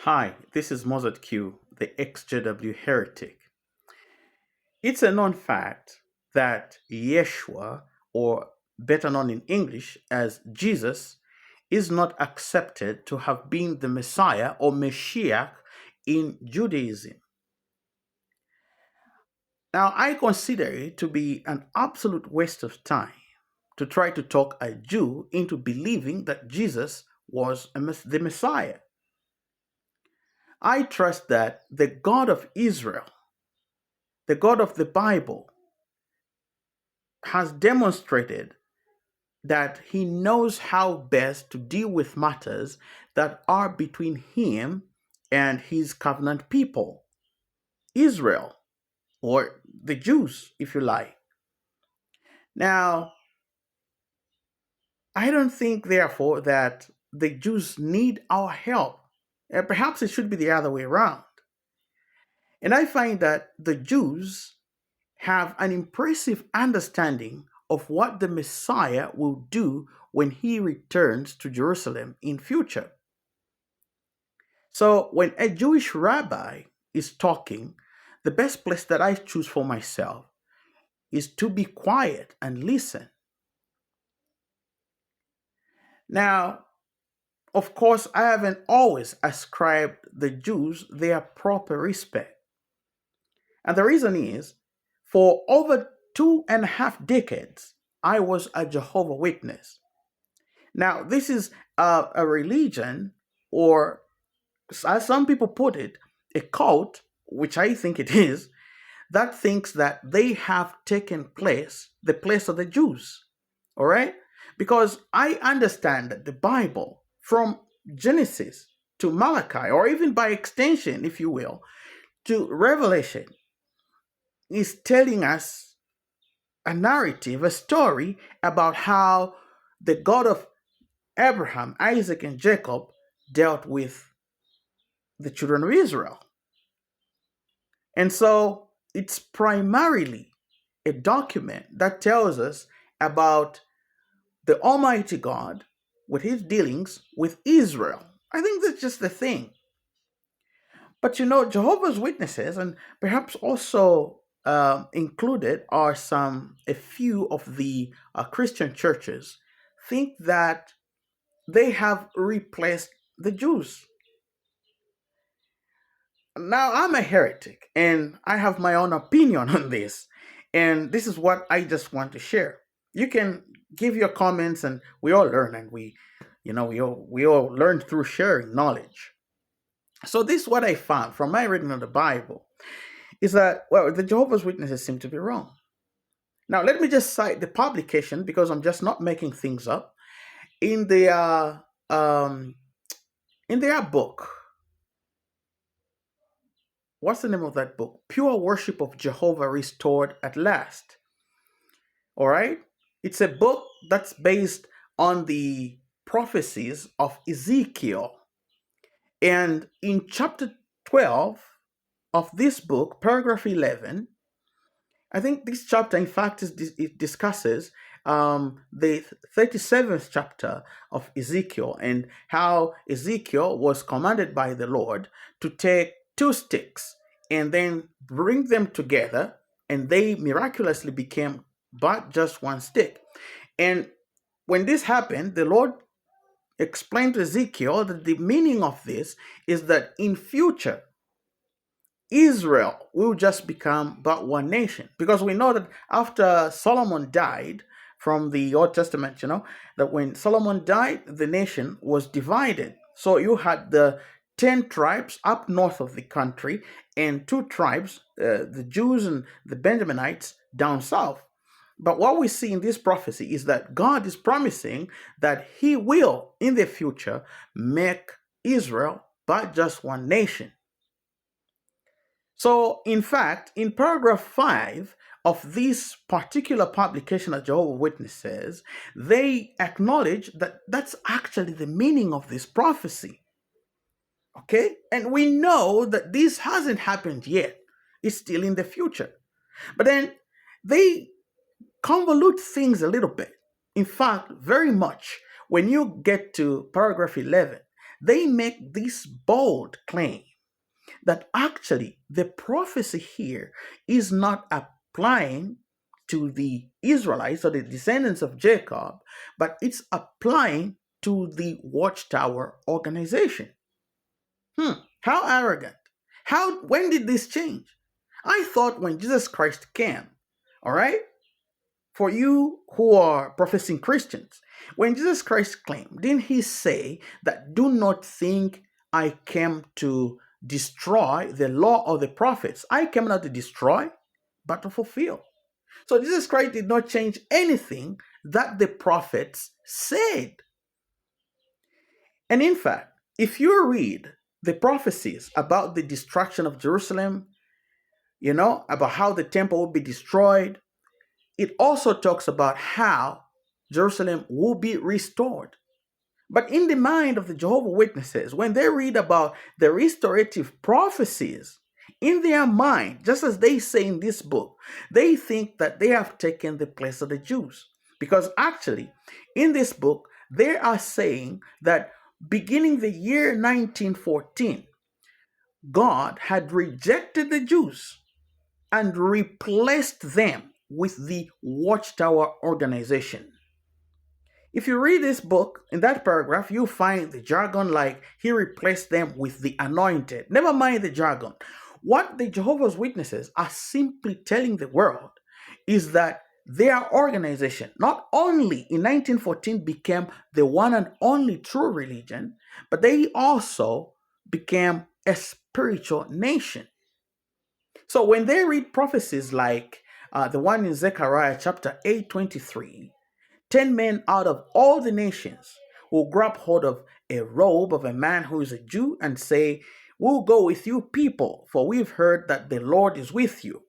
Hi, this is Mozart Q, the XJW heretic. It's a known fact that Yeshua, or better known in English as Jesus, is not accepted to have been the Messiah or Mashiach in Judaism. Now, I consider it to be an absolute waste of time to try to talk a Jew into believing that Jesus was the Messiah. I trust that the God of Israel, the God of the Bible, has demonstrated that he knows how best to deal with matters that are between him and his covenant people, Israel, or the Jews, if you like. Now, I don't think, therefore, that the Jews need our help. Perhaps it should be the other way around. And I find that the Jews have an impressive understanding of what the Messiah will do when he returns to Jerusalem in future. So when a Jewish rabbi is talking, the best place that I choose for myself is to be quiet and listen. Now, of course, I haven't always ascribed the Jews their proper respect. And the reason is, for over 2.5 decades, I was a Jehovah Witness. Now, this is a religion, or as some people put it, a cult, which I think it is, that thinks that they have taken the place of the Jews. All right? Because I understand that the Bible, from Genesis to Malachi, or even by extension, if you will, to Revelation, is telling us a narrative, a story about how the God of Abraham, Isaac, and Jacob dealt with the children of Israel. And so it's primarily a document that tells us about the Almighty God with his dealings with Israel. I think that's just the thing. But Jehovah's Witnesses, and perhaps also included are a few of the Christian churches, think that they have replaced the Jews. Now, I'm a heretic and I have my own opinion on this. And this is what I just want to share. You can give your comments, and we all learn, and we all learn through sharing knowledge. So this is what I found from my reading of the Bible is that, well, the Jehovah's Witnesses seem to be wrong. Now, let me just cite the publication because I'm just not making things up. In um, their book, what's the name of that book? Pure Worship of Jehovah Restored at Last. All right? It's a book that's based on the prophecies of Ezekiel. And in chapter 12 of this book, paragraph 11, I think this chapter, in fact, it discusses the 37th chapter of Ezekiel and how Ezekiel was commanded by the Lord to take two sticks and then bring them together, and they miraculously became but just one stick. And when this happened, the Lord explained to Ezekiel that the meaning of this is that in future, Israel will just become but one nation. Because we know that after Solomon died, from the Old Testament, that when Solomon died, the nation was divided. So you had the 10 tribes up north of the country and two tribes, the Jews and the Benjaminites, down south. But what we see in this prophecy is that God is promising that he will, in the future, make Israel but just one nation. So, in fact, in paragraph 5 of this particular publication of Jehovah's Witnesses, they acknowledge that that's actually the meaning of this prophecy. Okay? And we know that this hasn't happened yet. It's still in the future. But then they convolute things a little bit. In fact, very much. When you get to paragraph 11, they make this bold claim that actually the prophecy here is not applying to the Israelites or the descendants of Jacob, but it's applying to the Watchtower organization. How arrogant. When did this change? I thought when Jesus Christ came, all right? For you who are professing Christians, when Jesus Christ came, didn't he say that do not think I came to destroy the law of the prophets? I came not to destroy, but to fulfill. So Jesus Christ did not change anything that the prophets said. And in fact, if you read the prophecies about the destruction of Jerusalem, about how the temple will be destroyed, it also talks about how Jerusalem will be restored. But in the mind of the Jehovah's Witnesses, when they read about the restorative prophecies, in their mind, just as they say in this book, they think that they have taken the place of the Jews. Because actually, in this book, they are saying that beginning the year 1914, God had rejected the Jews and replaced them with the Watchtower organization. If you read this book, in that paragraph, you find the jargon like he replaced them with the anointed. Never mind the jargon. What the Jehovah's Witnesses are simply telling the world is that their organization, not only in 1914 became the one and only true religion, but they also became a spiritual nation. So when they read prophecies like the one in Zechariah chapter 8:23, 10 men out of all the nations will grab hold of a robe of a man who is a Jew and say, "We'll go with you, people, for we've heard that the Lord is with you."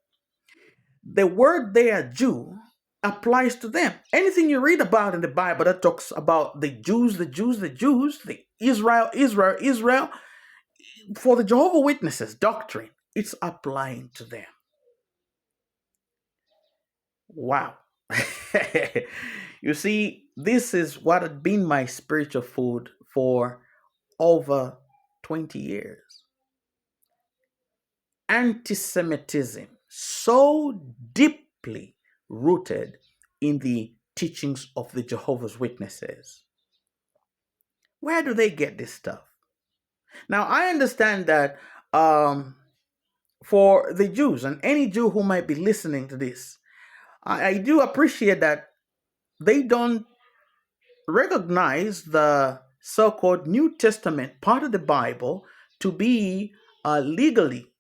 The word there, Jew, applies to them. Anything you read about in the Bible that talks about the Jews, the Israel, for the Jehovah's Witnesses doctrine, it's applying to them. Wow. You see, this is what had been my spiritual food for over 20 years. Anti-Semitism, so deeply rooted in the teachings of the Jehovah's Witnesses. Where do they get this stuff? Now, I understand that for the Jews and any Jew who might be listening to this, I do appreciate that they don't recognize the so-called New Testament part of the Bible to be legally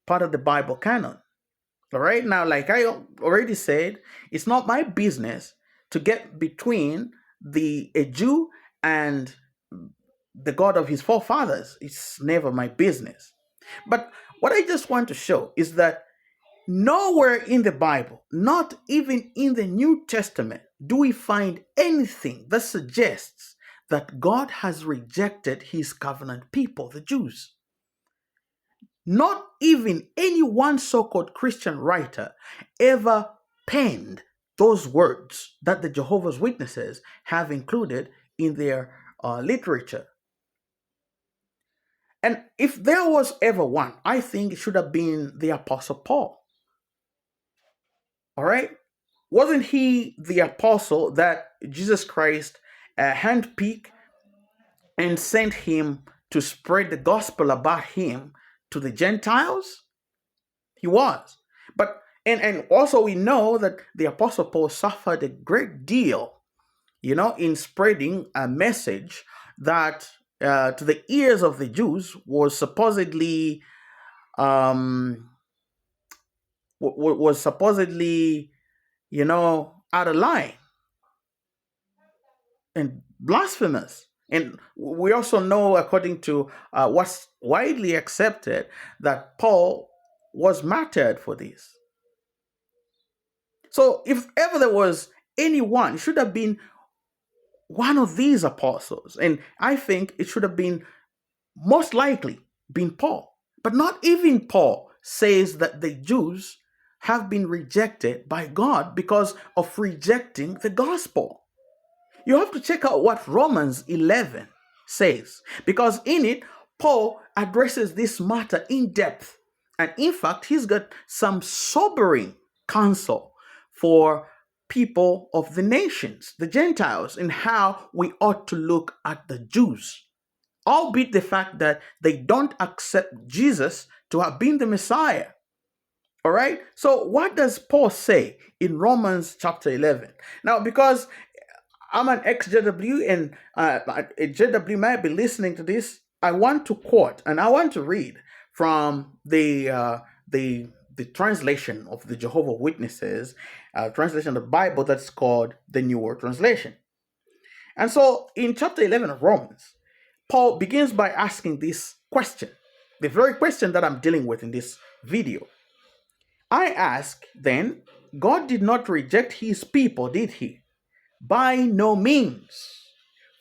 part of the Bible canon. All right. Now, like I already said, it's not my business to get between a Jew and the God of his forefathers. It's never my business. But what I just want to show is that nowhere in the Bible, not even in the New Testament, do we find anything that suggests that God has rejected his covenant people, the Jews. Not even any one so-called Christian writer ever penned those words that the Jehovah's Witnesses have included in their literature. And if there was ever one, I think it should have been the Apostle Paul. All right? Wasn't he the apostle that Jesus Christ handpicked and sent him to spread the gospel about him to the Gentiles? He was. But and also we know that the apostle Paul suffered a great deal, in spreading a message that to the ears of the Jews was supposedly out of line and blasphemous. And we also know, according to what's widely accepted, that Paul was martyred for this. So if ever there was anyone, it should have been one of these apostles. And I think it should have been most likely been Paul. But not even Paul says that the Jews have been rejected by God because of rejecting the gospel. You have to check out what Romans 11 says, because in it, Paul addresses this matter in depth. And in fact, he's got some sobering counsel for people of the nations, the Gentiles, in how we ought to look at the Jews, albeit the fact that they don't accept Jesus to have been the Messiah. All right. So what does Paul say in Romans chapter 11? Now, because I'm an ex-JW and a JW might be listening to this, I want to quote and I want to read from the translation of the Jehovah Witnesses, translation of the Bible that's called the New World Translation. And so in chapter 11 of Romans, Paul begins by asking this question, the very question that I'm dealing with in this video. I ask then, God did not reject his people, did he? By no means.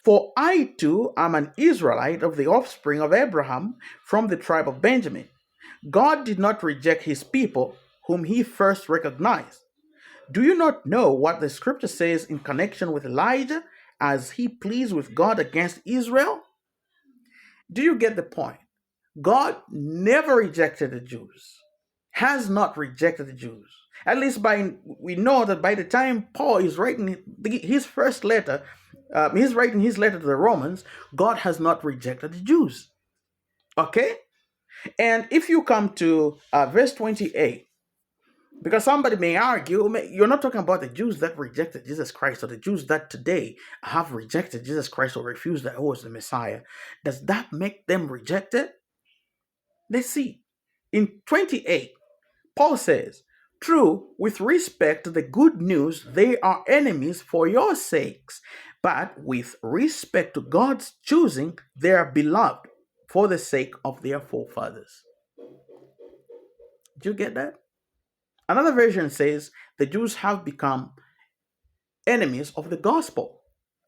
For I too am an Israelite of the offspring of Abraham from the tribe of Benjamin. God did not reject his people whom he first recognized. Do you not know what the scripture says in connection with Elijah as he pleads with God against Israel? Do you get the point? God never rejected the Jews, has not rejected the Jews. At least we know that by the time Paul is writing his first letter, he's writing his letter to the Romans, God has not rejected the Jews. Okay? And if you come to verse 28, because somebody may argue, you're not talking about the Jews that rejected Jesus Christ or the Jews that today have rejected Jesus Christ or refused that he was the Messiah. Does that make them rejected? Let's see. In 28, Paul says, true, with respect to the good news, they are enemies for your sakes, but with respect to God's choosing, they are beloved for the sake of their forefathers. Did you get that? Another version says the Jews have become enemies of the gospel.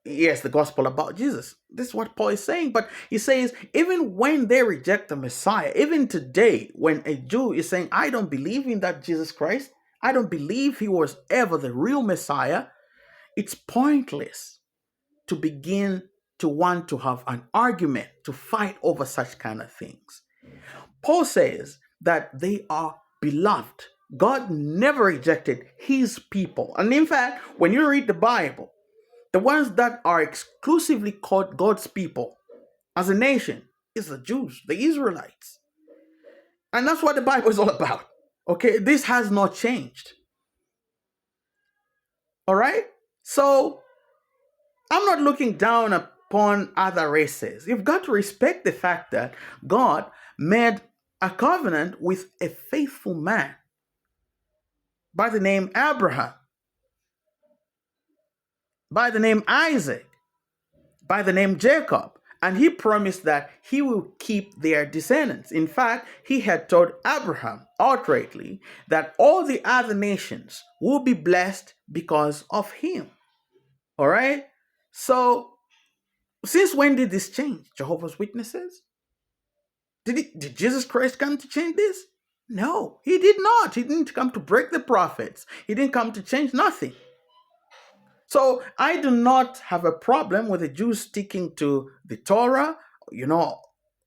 Yes, the gospel about Jesus. This is what Paul is saying. But he says, even when they reject the Messiah, even today, when a Jew is saying, I don't believe in that Jesus Christ, I don't believe he was ever the real Messiah, it's pointless to begin to want to have an argument, to fight over such kind of things. Paul says that they are beloved. God never rejected his people. And in fact, when you read the Bible, the ones that are exclusively called God's people as a nation is the Jews, the Israelites. And that's what the Bible is all about. Okay, this has not changed. All right? So I'm not looking down upon other races. You've got to respect the fact that God made a covenant with a faithful man by the name Abraham, by the name Isaac, by the name Jacob. And he promised that he will keep their descendants. In fact, he had told Abraham outrightly that all the other nations will be blessed because of him. All right? So, since when did this change? Jehovah's Witnesses? Did Jesus Christ come to change this? No, he did not. He didn't come to break the prophets. He didn't come to change nothing. So I do not have a problem with the Jews sticking to the Torah,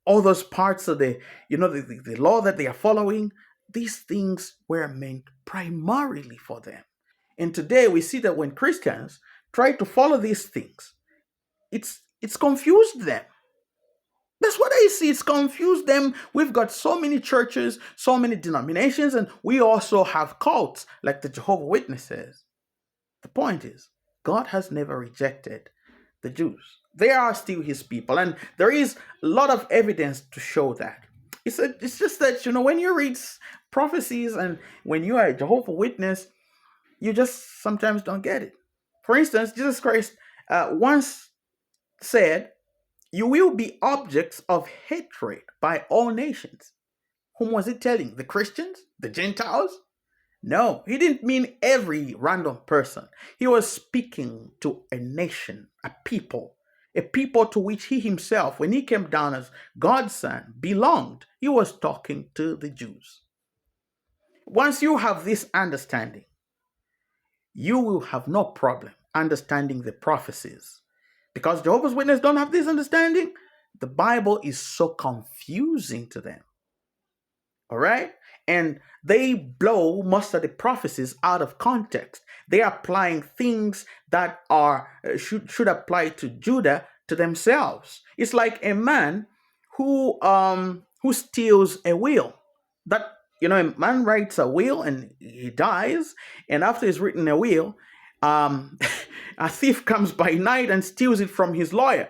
all those parts of the law that they are following. These things were meant primarily for them. And today we see that when Christians try to follow these things, it's confused them. That's what I see. It's confused them. We've got so many churches, so many denominations, and we also have cults like the Jehovah Witnesses. The point is, God has never rejected the Jews. They are still his people, and there is a lot of evidence to show that. It's just that, when you read prophecies and when you are a Jehovah Witness, you just sometimes don't get it. For instance, Jesus Christ once said, you will be objects of hatred by all nations. Whom was he telling? The Christians? The Gentiles? No, he didn't mean every random person. He was speaking to a nation, a people to which he himself, when he came down as God's son, belonged. He was talking to the Jews. Once you have this understanding, you will have no problem understanding the prophecies. Because Jehovah's Witnesses don't have this understanding, the Bible is so confusing to them. All right. And they blow most of the prophecies out of context. They are applying things that are should apply to Judah to themselves. It's like a man who steals a will. That a man writes a will and he dies, and after he's written a will, um, a thief comes by night and steals it from his lawyer,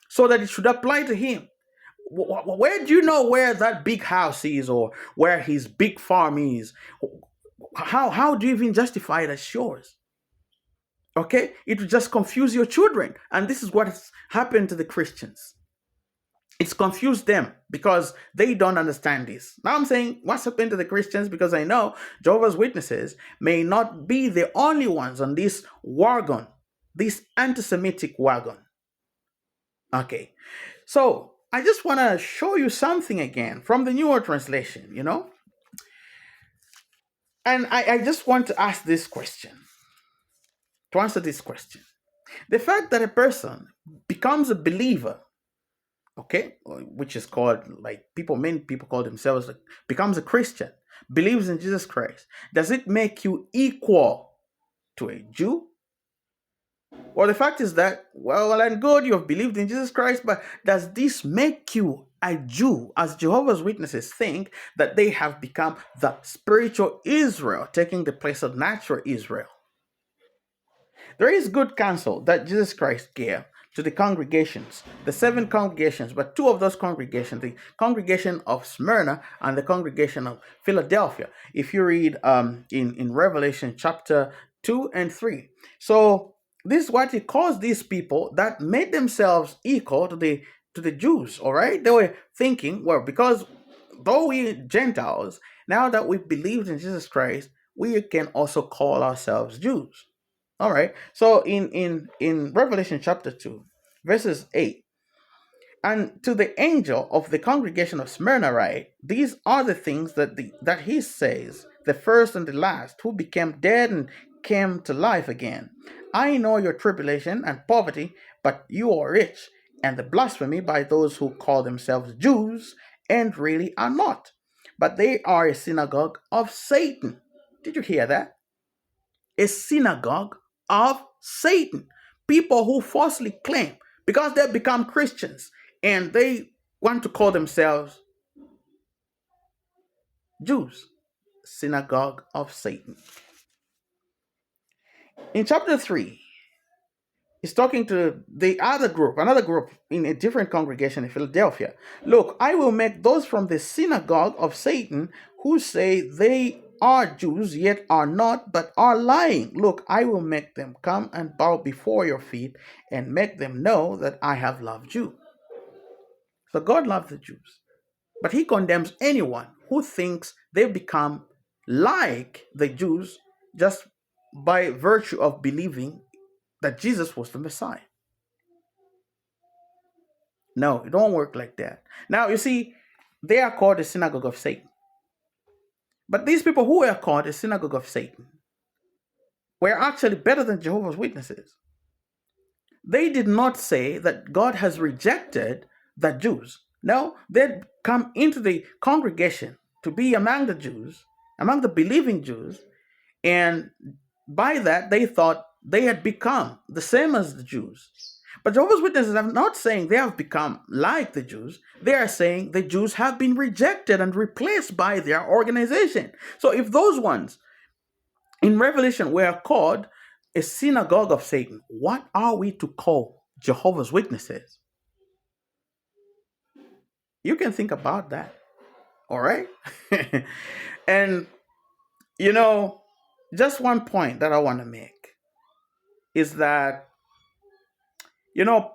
so that it should apply to him. Where do you know where that big house is, or where his big farm is? How do you even justify it as yours? Okay, it will just confuse your children, and this is what has happened to the Christians. It's confused them because they don't understand this. Now I'm saying what's happened to the Christians, because I know Jehovah's Witnesses may not be the only ones on this wagon, this anti-Semitic wagon. Okay, so I just want to show you something again from the newer translation, And I just want to ask this question, to answer this question. The fact that a person becomes a believer, okay, which is called, like, many people call themselves, like, becomes a Christian, believes in Jesus Christ, does it make you equal to a Jew? Well, the fact is that, well and good, you have believed in Jesus Christ, but does this make you a Jew, as Jehovah's Witnesses think that they have become the spiritual Israel, taking the place of natural Israel? There is good counsel that Jesus Christ gave to the congregations, the 7 congregations, but 2 of those congregations, the congregation of Smyrna and the congregation of Philadelphia, if you read in Revelation chapter 2 and 3. So this is what he calls these people that made themselves equal to the Jews. All right, they were thinking, well, because though we Gentiles, now that we believed in Jesus Christ, we can also call ourselves Jews. All right, so in Revelation chapter 2 verses 8, and to the angel of the congregation of Smyrna write, these are the things that he says, the first and the last, who became dead and came to life again. I know your tribulation and poverty, but you are rich, and the blasphemy by those who call themselves Jews and really are not, but they are a synagogue of Satan. Did you hear that? A synagogue of Satan. People who falsely claim, because they become Christians and they want to call themselves Jews. Synagogue of Satan. In chapter 3, he's talking to the other group, another group in a different congregation in Philadelphia. Look, I will make those from the synagogue of Satan who say they are Jews, yet are not, but are lying. Look, I will make them come and bow before your feet and make them know that I have loved you. So God loves the Jews, but he condemns anyone who thinks they've become like the Jews just by virtue of believing that Jesus was the Messiah. No, it don't work like that. Now, you see, they are called the synagogue of Satan. But these people who are called the synagogue of Satan were actually better than Jehovah's Witnesses. They did not say that God has rejected the Jews. No, they come into the congregation to be among the Jews, among the believing Jews, and by that they thought they had become the same as the Jews. But Jehovah's Witnesses are not saying they have become like the Jews. They are saying the Jews have been rejected and replaced by their organization. So if those ones in Revelation were called a synagogue of Satan, what are we to call Jehovah's Witnesses? You can think about that. All right? And, just one point that I want to make is that,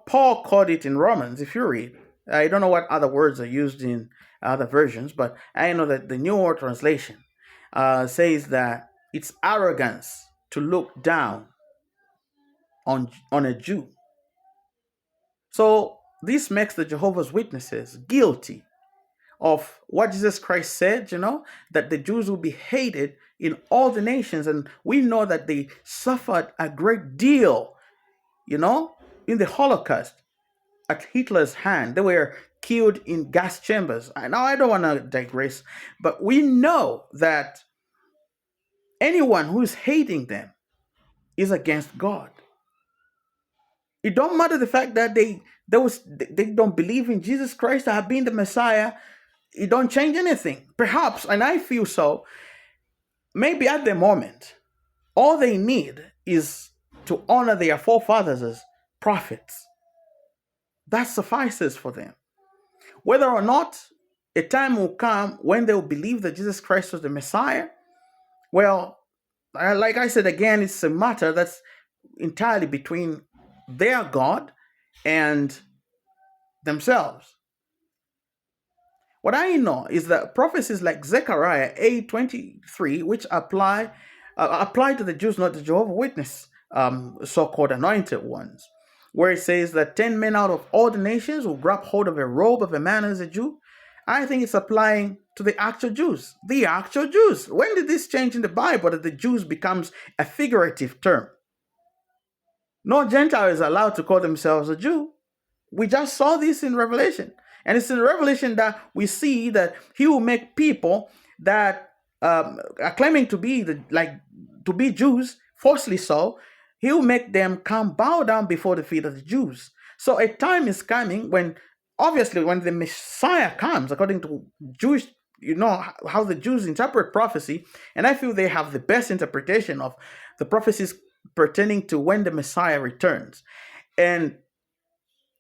Paul called it in Romans, if you read. I don't know what other words are used in other versions, but I know that the New World Translation says that it's arrogance to look down on a Jew. So this makes the Jehovah's Witnesses guilty of what Jesus Christ said, that the Jews will be hated in all the nations. And we know that they suffered a great deal, in the Holocaust. at Hitler's hand. They were killed in gas chambers. Now, I don't want to digress, but we know that anyone who is hating them is against God. It don't matter the fact that they don't believe in Jesus Christ as being the Messiah. It don't change anything. Perhaps, and I feel so, maybe at the moment, all they need is to honor their forefathers as prophets. That suffices for them. Whether or not a time will come when they will believe that Jesus Christ was the Messiah, well, like I said again, it's a matter that's entirely between their God and themselves. What I know is that prophecies like Zechariah 8:23, which apply to the Jews, not the Jehovah's Witness, so-called anointed ones, where it says that 10 men out of all the nations will grab hold of a robe of a man as a Jew. I think it's applying to the actual Jews. The actual Jews. When did this change in the Bible that the Jews becomes a figurative term? No Gentile is allowed to call themselves a Jew. We just saw this in Revelation. And it's in Revelation that we see that he will make people that are claiming to be to be Jews, falsely so, he will make them come bow down before the feet of the Jews. So a time is coming when, obviously, when the Messiah comes, according to Jewish, how the Jews interpret prophecy, and I feel they have the best interpretation of the prophecies pertaining to when the Messiah returns. And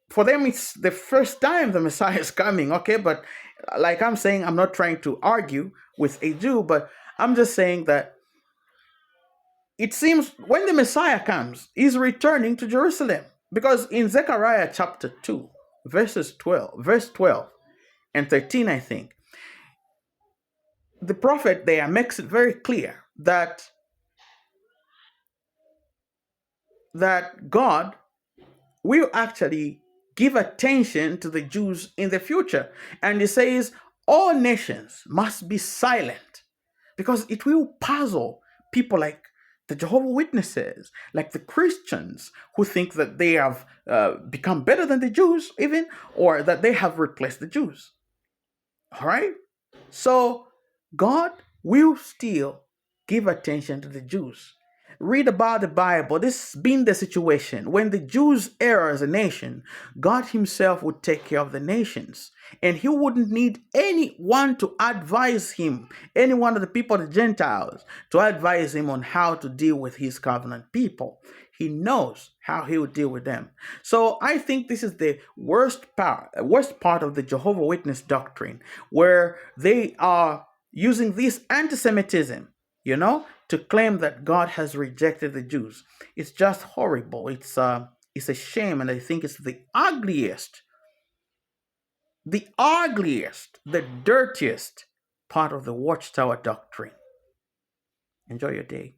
for them, it's the first time the Messiah is coming, okay? But like I'm saying, I'm not trying to argue with a Jew, but I'm just saying that it seems when the Messiah comes, he's returning to Jerusalem. Because in Zechariah chapter 2, verse 12 and 13, I think, the prophet there makes it very clear that God will actually give attention to the Jews in the future. And he says all nations must be silent because it will puzzle people like the Jehovah's Witnesses, like the Christians who think that they have become better than the Jews even, or that they have replaced the Jews. All right? So God will still give attention to the Jews. Read about the Bible. This has been the situation. When the Jews err as a nation, God himself would take care of the nations. And he wouldn't need anyone to advise him, any one of the people, the Gentiles, to advise him on how to deal with his covenant people. He knows how he will deal with them. So I think this is the worst part of the Jehovah's Witness doctrine, where they are using this anti-Semitism, to claim that God has rejected the Jews. It's just horrible. It's a shame, and I think it's the dirtiest part of the Watchtower doctrine. Enjoy your day.